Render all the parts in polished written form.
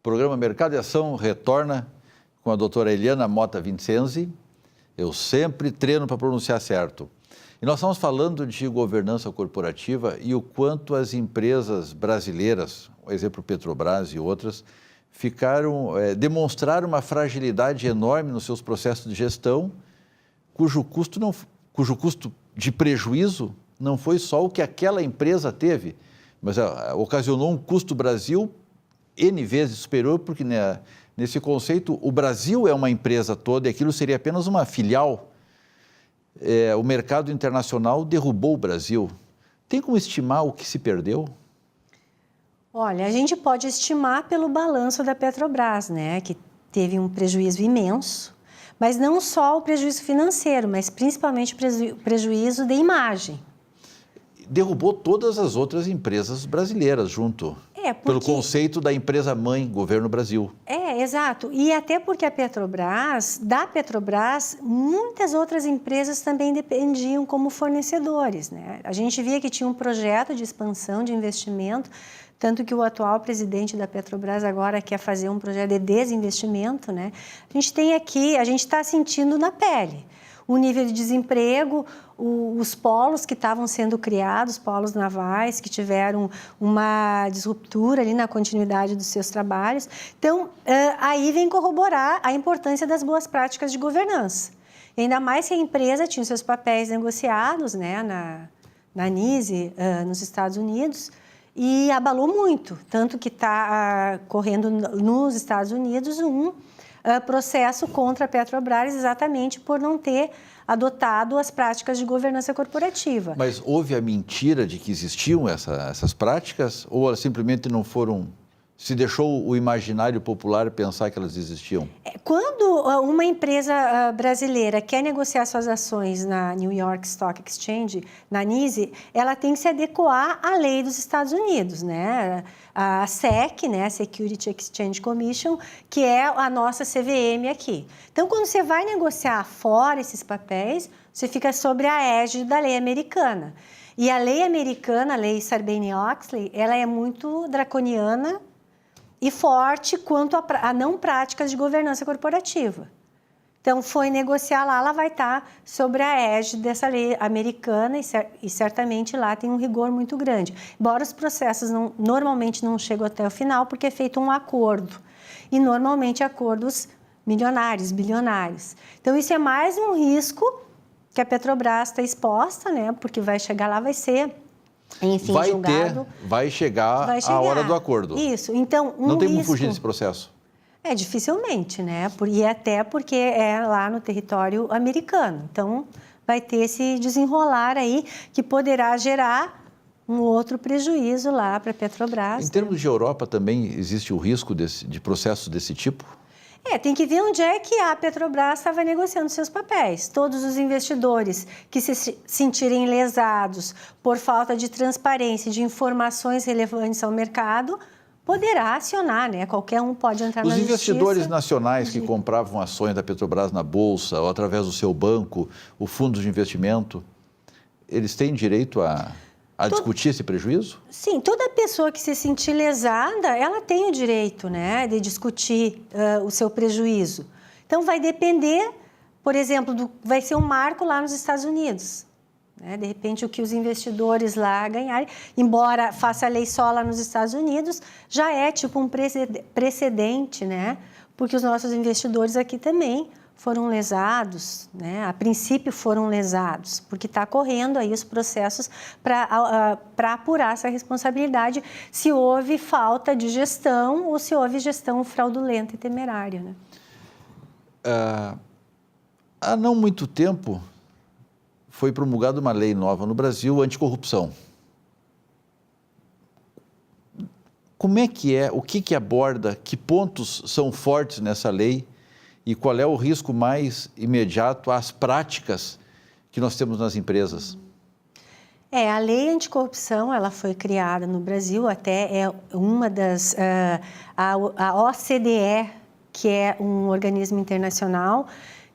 Programa Mercado e Ação retorna com a doutora Eliana Mota Vincenzi. Eu sempre treino para pronunciar certo. E nós estamos falando de governança corporativa e o quanto as empresas brasileiras, por exemplo, Petrobras e outras, demonstraram uma fragilidade enorme nos seus processos de gestão, cujo custo de prejuízo não foi só o que aquela empresa teve, mas ocasionou um custo Brasil N vezes superior, porque nesse conceito o Brasil é uma empresa toda e aquilo seria apenas uma filial. O mercado internacional derrubou o Brasil. Tem como estimar o que se perdeu? Olha, a gente pode estimar pelo balanço da Petrobras, né, que teve um prejuízo imenso, mas não só o prejuízo financeiro, mas principalmente o prejuízo de imagem. Derrubou todas as outras empresas brasileiras junto, pelo conceito da empresa-mãe, Governo Brasil. Exato. E até porque da Petrobras, muitas outras empresas também dependiam como fornecedores, né? A gente via que tinha um projeto de expansão de investimento, tanto que o atual presidente da Petrobras agora quer fazer um projeto de desinvestimento, né? A gente está sentindo na pele o nível de desemprego, os polos que estavam sendo criados, polos navais, que tiveram uma disruptura ali na continuidade dos seus trabalhos. Então, aí vem corroborar a importância das boas práticas de governança. E ainda mais que a empresa tinha os seus papéis negociados, né, na NISE, nos Estados Unidos, e abalou muito, tanto que está correndo nos Estados Unidos processo contra a Petrobras exatamente por não ter adotado as práticas de governança corporativa. Mas houve a mentira de que existiam essas práticas ou elas simplesmente não foram... Se deixou o imaginário popular pensar que elas existiam? Quando uma empresa brasileira quer negociar suas ações na New York Stock Exchange, na NYSE, ela tem que se adequar à lei dos Estados Unidos, né? A SEC, né? Security Exchange Commission, que é a nossa CVM aqui. Então, quando você vai negociar fora esses papéis, você fica sobre a égide da lei americana. E a lei americana, a lei Sarbanes-Oxley, ela é muito draconiana e forte quanto a não práticas de governança corporativa. Então, foi negociar lá, ela vai estar sobre a égide dessa lei americana e certamente lá tem um rigor muito grande. Embora os processos normalmente não chegam até o final, porque é feito um acordo. E, normalmente, acordos milionários, bilionários. Então, isso é mais um risco que a Petrobras está exposta, né? Porque vai chegar lá, vai ser... Enfim, julgado. Vai chegar a hora do acordo. Isso. Então, não tem como fugir desse processo? Dificilmente, né? E até porque é lá no território americano. Então, vai ter esse desenrolar aí que poderá gerar um outro prejuízo lá para a Petrobras. Em termos de Europa também existe o risco de processos desse tipo? Tem que ver onde é que a Petrobras estava negociando seus papéis. Todos os investidores que se sentirem lesados por falta de transparência e de informações relevantes ao mercado, poderá acionar, né? Qualquer um pode entrar na justiça. Os investidores nacionais que compravam ações da Petrobras na Bolsa ou através do seu banco, o fundo de investimento, eles têm direito a discutir esse prejuízo? Sim, toda pessoa que se sentir lesada, ela tem o direito, né, de discutir o seu prejuízo. Então, vai depender, por exemplo, vai ser um marco lá nos Estados Unidos. Né? De repente, o que os investidores lá ganharem, embora faça a lei só lá nos Estados Unidos, já é tipo um precedente, né? Porque os nossos investidores aqui também foram lesados, né? A princípio foram lesados, porque está correndo aí os processos para apurar essa responsabilidade se houve falta de gestão ou se houve gestão fraudulenta e temerária, né? Há não muito tempo foi promulgada uma lei nova no Brasil, anticorrupção. Como é que o que aborda, que pontos são fortes nessa lei e qual é o risco mais imediato às práticas que nós temos nas empresas? A lei anticorrupção, ela foi criada no Brasil, até é uma das... a OCDE, que é um organismo internacional,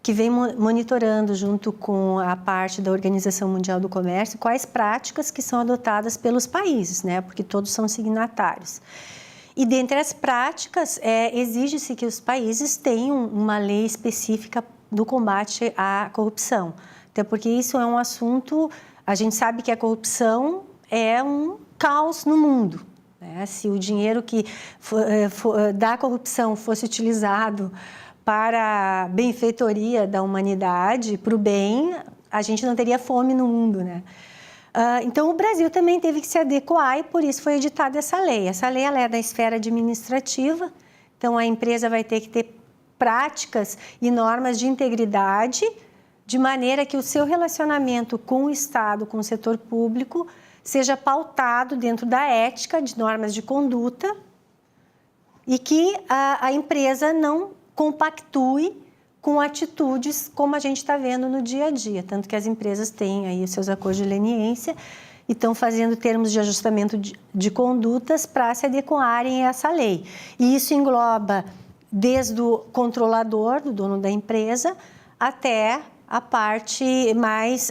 que vem monitorando junto com a parte da Organização Mundial do Comércio quais práticas que são adotadas pelos países, né? Porque todos são signatários. E dentre as práticas, exige-se que os países tenham uma lei específica do combate à corrupção. Até porque isso é um assunto, a gente sabe que a corrupção é um caos no mundo, né? Se o dinheiro que da corrupção fosse utilizado para a benfeitoria da humanidade, para o bem, a gente não teria fome no mundo, né? Então, o Brasil também teve que se adequar e, por isso, foi editada essa lei. Essa lei ela é da esfera administrativa, então, a empresa vai ter que ter práticas e normas de integridade, de maneira que o seu relacionamento com o Estado, com o setor público, seja pautado dentro da ética, de normas de conduta, e que a empresa não compactue com atitudes como a gente está vendo no dia a dia. Tanto que as empresas têm aí os seus acordos de leniência e estão fazendo termos de ajustamento de condutas para se adequarem a essa lei. E isso engloba desde o controlador, do dono da empresa, até a parte mais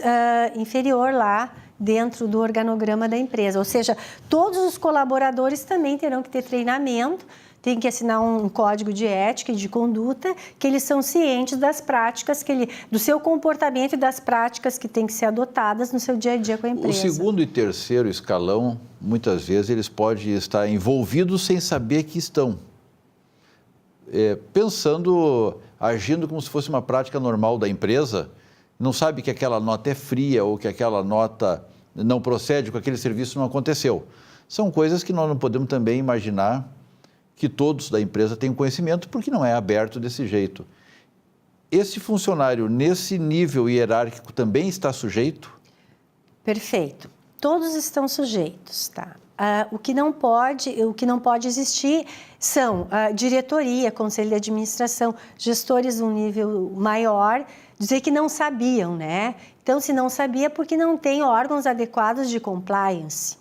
inferior lá dentro do organograma da empresa. Ou seja, todos os colaboradores também terão que ter treinamento, tem que assinar um código de ética e de conduta, que eles são cientes das práticas, do seu comportamento e das práticas que têm que ser adotadas no seu dia a dia com a empresa. O segundo e terceiro escalão, muitas vezes, eles podem estar envolvidos sem saber que estão. Agindo como se fosse uma prática normal da empresa, não sabe que aquela nota é fria ou que aquela nota não procede, que aquele serviço não aconteceu. São coisas que nós não podemos também imaginar que todos da empresa tenham conhecimento, porque não é aberto desse jeito. Esse funcionário, nesse nível hierárquico, também está sujeito? Perfeito. Todos estão sujeitos, tá? O que não pode existir são diretoria, conselho de administração, gestores de um nível maior, dizer que não sabiam, né? Então, se não sabia, porque não tem órgãos adequados de compliance.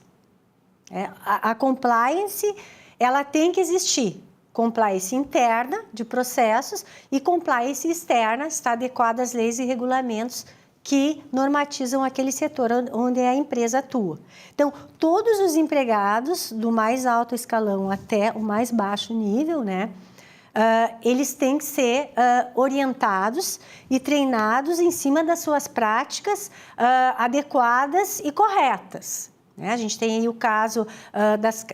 A compliance, ela tem que existir. Compliance interna de processos e compliance externa, está adequada às leis e regulamentos que normatizam aquele setor onde a empresa atua. Então, todos os empregados, do mais alto escalão até o mais baixo nível, né, eles têm que ser orientados e treinados em cima das suas práticas adequadas e corretas. Né? A gente tem aí o caso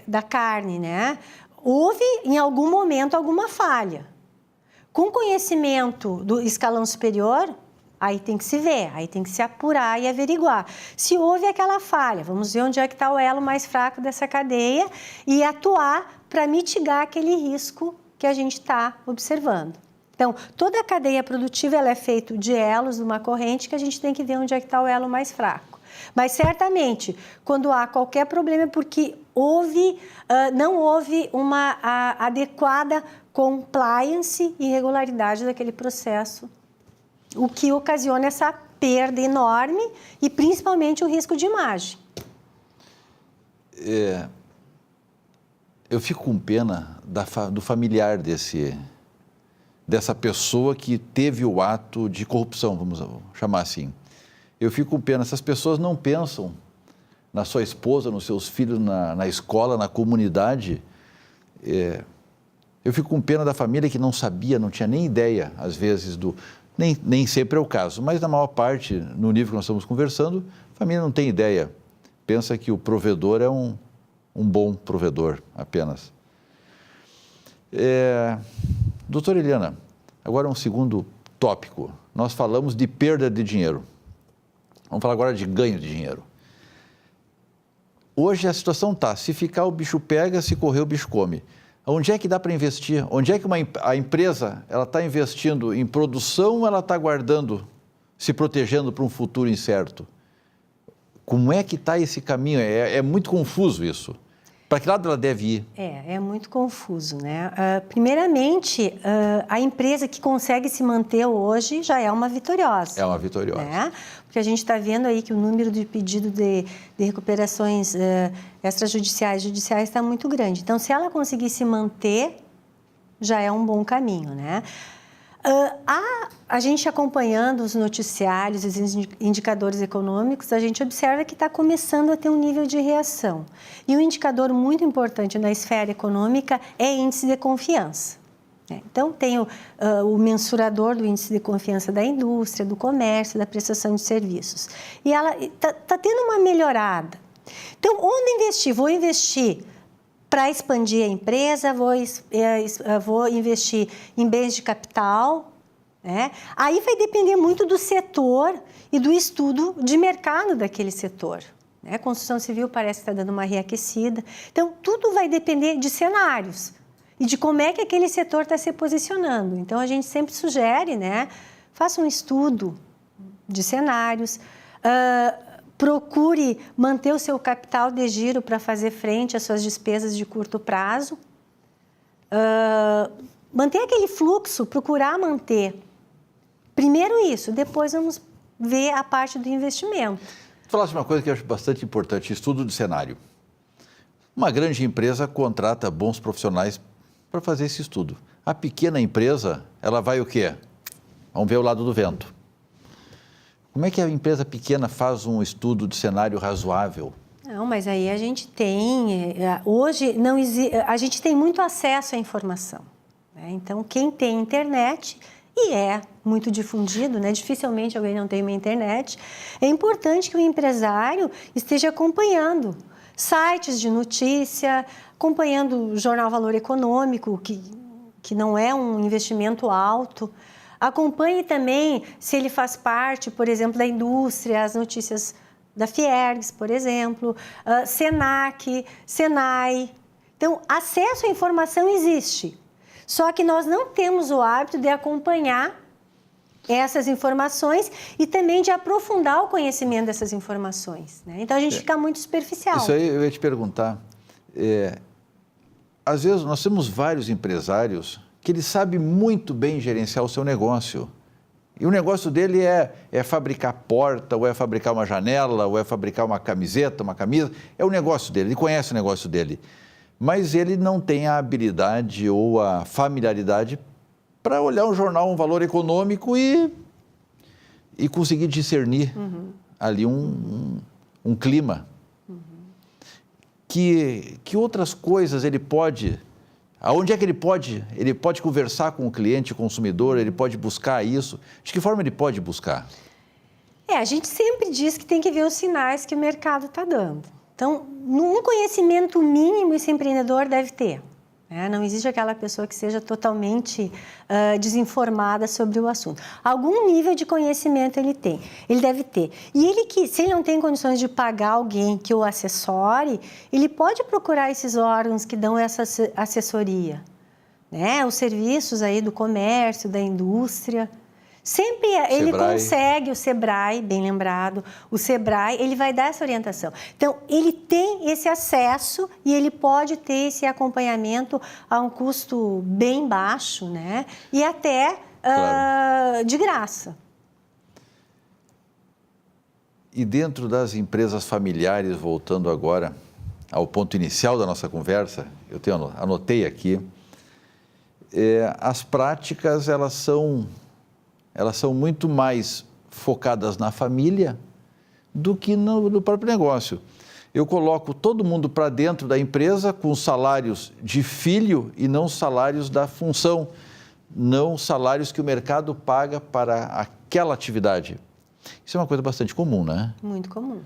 da carne, né? Houve, em algum momento, alguma falha. Com conhecimento do escalão superior, aí tem que se ver, aí tem que se apurar e averiguar. Se houve aquela falha, vamos ver onde é que está o elo mais fraco dessa cadeia e atuar para mitigar aquele risco que a gente está observando. Então, toda a cadeia produtiva ela é feita de elos, de uma corrente, que a gente tem que ver onde é que está o elo mais fraco. Mas, certamente, quando há qualquer problema é porque não houve uma adequada compliance e regularidade daquele processo, o que ocasiona essa perda enorme e, principalmente, o risco de imagem. Eu fico com pena do familiar dessa pessoa que teve o ato de corrupção, vamos chamar assim. Eu fico com pena, essas pessoas não pensam na sua esposa, nos seus filhos, na escola, na comunidade. Eu fico com pena da família que não sabia, não tinha nem ideia, às vezes, nem sempre é o caso, mas na maior parte, no nível que nós estamos conversando, a família não tem ideia. Pensa que o provedor é um bom provedor apenas. Doutora Eliana, agora um segundo tópico. Nós falamos de perda de dinheiro. Vamos falar agora de ganho de dinheiro. Hoje a situação está, se ficar o bicho pega, se correr o bicho come. Onde é que dá para investir? Onde é que a empresa está investindo em produção ou ela está guardando, se protegendo para um futuro incerto? Como é que está esse caminho? É muito confuso isso. Para que lado ela deve ir? É muito confuso, né? Primeiramente, a empresa que consegue se manter hoje já é uma vitoriosa. É uma vitoriosa. Né? Porque a gente está vendo aí que o número de pedido de recuperações extrajudiciais, judiciais está muito grande. Então, se ela conseguir se manter, já é um bom caminho, né? a gente acompanhando os noticiários, os indicadores econômicos, a gente observa que está começando a ter um nível de reação. E um indicador muito importante na esfera econômica é índice de confiança. Então, tem o mensurador do índice de confiança da indústria, do comércio, da prestação de serviços. E ela está tendo uma melhorada. Então, onde investir? Vou investir para expandir a empresa, vou investir em bens de capital. Aí vai depender muito do setor e do estudo de mercado daquele setor. A construção civil parece que está dando uma reaquecida. Então, tudo vai depender de cenários e de como é que aquele setor está se posicionando. Então, a gente sempre sugere, faça um estudo de cenários, procure manter o seu capital de giro para fazer frente às suas despesas de curto prazo, manter aquele fluxo, procurar manter. Primeiro isso, depois vamos ver a parte do investimento. Tu falaste uma coisa que eu acho bastante importante, estudo de cenário. Uma grande empresa contrata bons profissionais para fazer esse estudo. A pequena empresa, ela vai o quê? Vamos ver o lado do vento. Como é que a empresa pequena faz um estudo de cenário razoável? Não, mas aí a gente tem... Hoje, a gente tem muito acesso à informação. Então, quem tem internet, e é muito difundido, dificilmente alguém não tem uma internet, é importante que o empresário esteja acompanhando sites de notícia, acompanhando o jornal Valor Econômico, que não é um investimento alto. Acompanhe também, se ele faz parte, por exemplo, da indústria, as notícias da Fiergs, por exemplo, Senac, Senai. Então, acesso à informação existe, só que nós não temos o hábito de acompanhar essas informações e também de aprofundar o conhecimento dessas informações. Então, a gente fica muito superficial. Isso aí eu ia te perguntar. Às vezes, nós temos vários empresários que ele sabe muito bem gerenciar o seu negócio. E o negócio dele é fabricar porta, ou é fabricar uma janela, ou é fabricar uma camiseta, uma camisa. É o negócio dele, ele conhece o negócio dele. Mas ele não tem a habilidade ou a familiaridade para olhar um jornal, um Valor Econômico e conseguir discernir ali um clima. Que outras coisas ele pode... Aonde é que ele pode conversar com o cliente, consumidor, ele pode buscar isso? De que forma ele pode buscar? A gente sempre diz que tem que ver os sinais que o mercado está dando. Então, um conhecimento mínimo esse empreendedor deve ter. Não existe aquela pessoa que seja totalmente desinformada sobre o assunto. Algum nível de conhecimento ele tem, ele deve ter. E se ele não tem condições de pagar alguém que o assessore, ele pode procurar esses órgãos que dão essa assessoria. Os serviços aí do comércio, da indústria. Sempre ele consegue, o Sebrae, bem lembrado, o Sebrae, ele vai dar essa orientação. Então, ele tem esse acesso e ele pode ter esse acompanhamento a um custo bem baixo, e até de graça. E dentro das empresas familiares, voltando agora ao ponto inicial da nossa conversa, eu anotei aqui, as práticas, elas são muito mais focadas na família do que no próprio negócio. Eu coloco todo mundo para dentro da empresa com salários de filho e não salários da função, não salários que o mercado paga para aquela atividade. Isso é uma coisa bastante comum, né? Muito comum.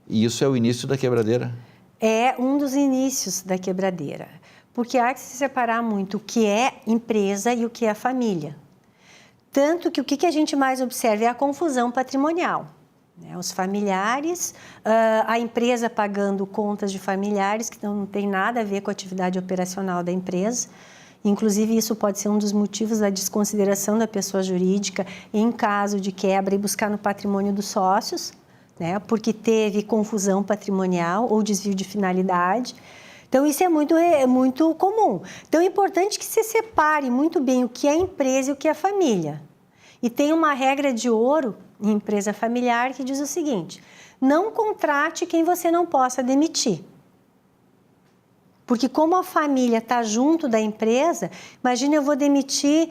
E isso é o início da quebradeira? É um dos inícios da quebradeira, porque há que se separar muito o que é empresa e o que é família. Tanto que o que a gente mais observa é a confusão patrimonial. Os familiares, a empresa pagando contas de familiares que não tem nada a ver com a atividade operacional da empresa. Inclusive, isso pode ser um dos motivos da desconsideração da pessoa jurídica em caso de quebra e buscar no patrimônio dos sócios, porque teve confusão patrimonial ou desvio de finalidade. Então, isso é muito comum. Então, é importante que se separe muito bem o que é empresa e o que é família. E tem uma regra de ouro em empresa familiar que diz o seguinte: não contrate quem você não possa demitir. Porque como a família está junto da empresa, imagina eu vou demitir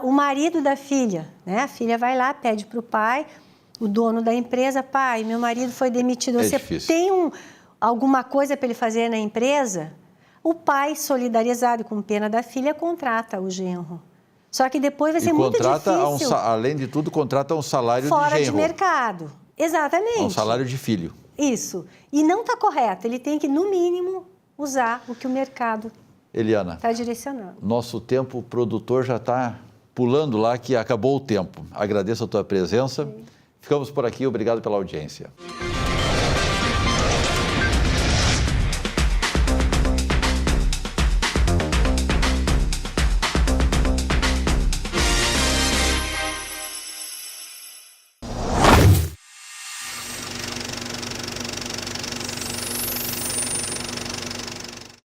o marido da filha, né? A filha vai lá, pede para o pai, o dono da empresa, pai, meu marido foi demitido, você tem alguma coisa para ele fazer na empresa? O pai, solidarizado com pena da filha, contrata o genro. Só que depois vai ser muito difícil. Além de tudo, contrata um salário de genro. Fora de mercado. Exatamente. Um salário de filho. Isso. E não está correto. Ele tem que, no mínimo, usar o que o mercado está direcionando. Nosso tempo produtor já está pulando lá, que acabou o tempo. Agradeço a tua presença. Sim. Ficamos por aqui. Obrigado pela audiência.